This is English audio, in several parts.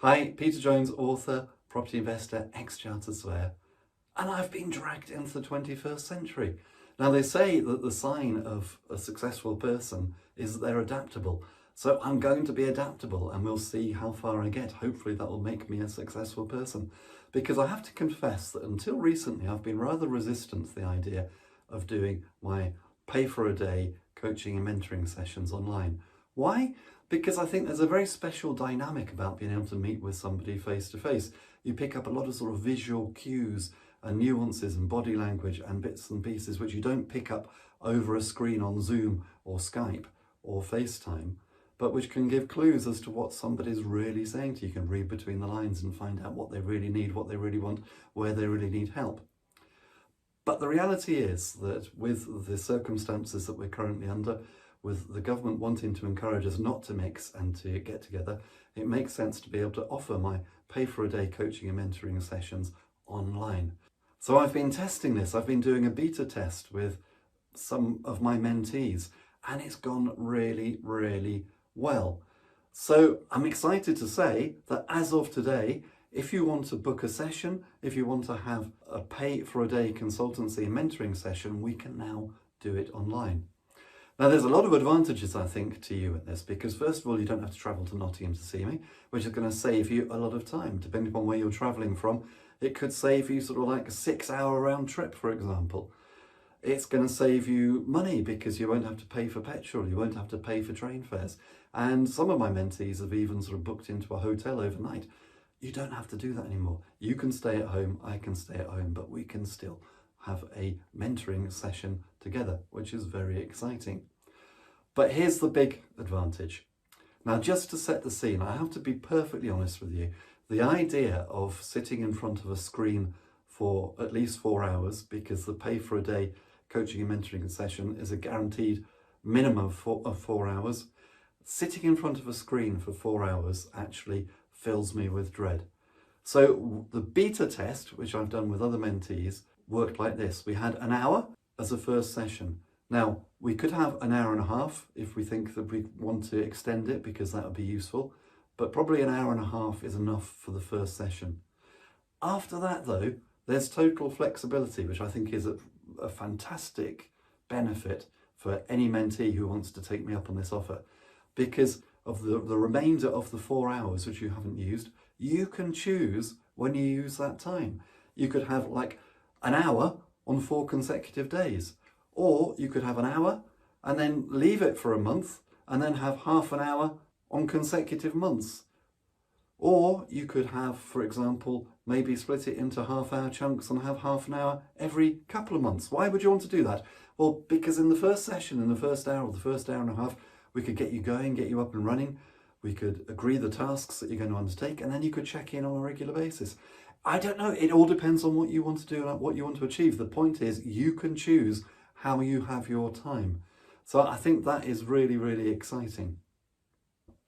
Hi, Peter Jones, author, property investor, ex-chartered surveyor, and I've been dragged into the 21st century. Now, they say that the sign of a successful person is that they're adaptable. So I'm going to be adaptable and we'll see how far I get. Hopefully that will make me a successful person. Because I have to confess that until recently, I've been rather resistant to the idea of doing my pay-for-a-day coaching and mentoring sessions online. Why? Because I think there's a very special dynamic about being able to meet with somebody face to face. You pick up a lot of sort of visual cues and nuances and body language and bits and pieces which you don't pick up over a screen on Zoom or Skype or FaceTime, but which can give clues as to what somebody's really saying to you. You can read between the lines and find out what they really need, what they really want, where they really need help. But the reality is that with the circumstances that we're currently under, with the government wanting to encourage us not to mix and to get together, it makes sense to be able to offer my pay-for-a-day coaching and mentoring sessions online. So I've been testing this. I've been doing a beta test with some of my mentees, and it's gone really, really well. So I'm excited to say that as of today, if you want to book a session, if you want to have a pay-for-a-day consultancy and mentoring session, we can now do it online. Now, there's a lot of advantages, I think, to you in this, because first of all, you don't have to travel to Nottingham to see me, which is going to save you a lot of time. Depending upon where you're travelling from, it could save you sort of like a 6-hour round trip, for example. It's going to save you money because you won't have to pay for petrol, you won't have to pay for train fares. And some of my mentees have even sort of booked into a hotel overnight. You don't have to do that anymore. You can stay at home, I can stay at home, but we can still have a mentoring session together, which is very exciting. But here's the big advantage. Now, just to set the scene, I have to be perfectly honest with you. The idea of sitting in front of a screen for at least 4 hours, because the pay-for-a-day coaching and mentoring session is a guaranteed minimum of 4 hours, sitting in front of a screen for 4 hours actually fills me with dread. So the beta test, which I've done with other mentees, worked like this. We had an hour as a first session. Now, we could have an hour and a half if we think that we want to extend it, because that would be useful, but probably an hour and a half is enough for the first session. After that, though, there's total flexibility, which I think is a fantastic benefit for any mentee who wants to take me up on this offer. Because of the remainder of the 4 hours which you haven't used, you can choose when you use that time. You could have like an hour on 4 consecutive days, or you could have an hour and then leave it for a month and then have half an hour on consecutive months. Or you could have, for example, maybe split it into half-hour chunks and have half an hour every couple of months. Why would you want to do that? Well, because in the first session, in the first hour or the first hour and a half, we could get you going, get you up and running. We could agree the tasks that you're going to undertake, and then you could check in on a regular basis. I don't know. It all depends on what you want to do and what you want to achieve. The point is, you can choose how you have your time. So I think that is really, really exciting.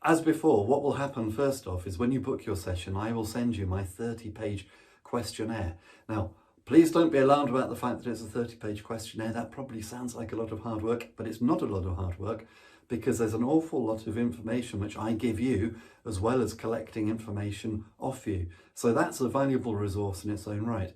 As before, what will happen first off is when you book your session, I will send you my 30-page questionnaire. Now, please don't be alarmed about the fact that it's a 30-page questionnaire. That probably sounds like a lot of hard work, but it's not a lot of hard work, because there's an awful lot of information which I give you, as well as collecting information off you. So that's a valuable resource in its own right.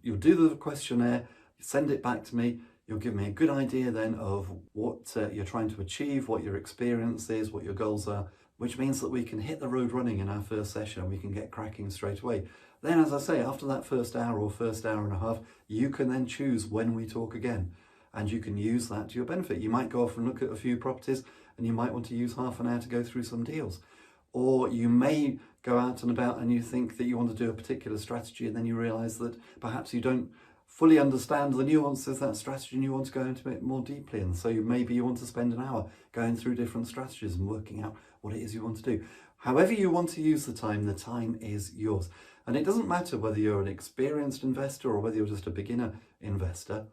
You'll do the questionnaire, send it back to me. You'll give me a good idea then of what you're trying to achieve, what your experience is, what your goals are, which means that we can hit the road running in our first session and we can get cracking straight away. Then, as I say, after that first hour or first hour and a half, you can then choose when we talk again, and you can use that to your benefit. You might go off and look at a few properties and you might want to use half an hour to go through some deals. Or you may go out and about and you think that you want to do a particular strategy, and then you realise that perhaps you don't fully understand the nuances of that strategy and you want to go into it more deeply. And so maybe you want to spend an hour going through different strategies and working out what it is you want to do. However you want to use the time is yours. And it doesn't matter whether you're an experienced investor or whether you're just a beginner investor.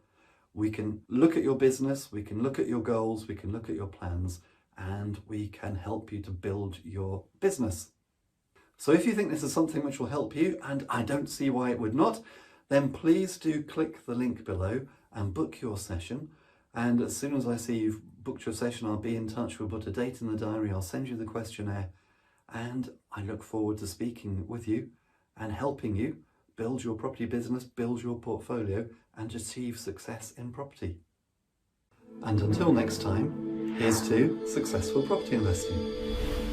We can look at your business, we can look at your goals, we can look at your plans, and we can help you to build your business. So if you think this is something which will help you, and I don't see why it would not, then please do click the link below and book your session. And as soon as I see you've booked your session, I'll be in touch. We'll put a date in the diary, I'll send you the questionnaire, and I look forward to speaking with you and helping you build your property business, build your portfolio, and achieve success in property. And until next time, here's to successful property investing.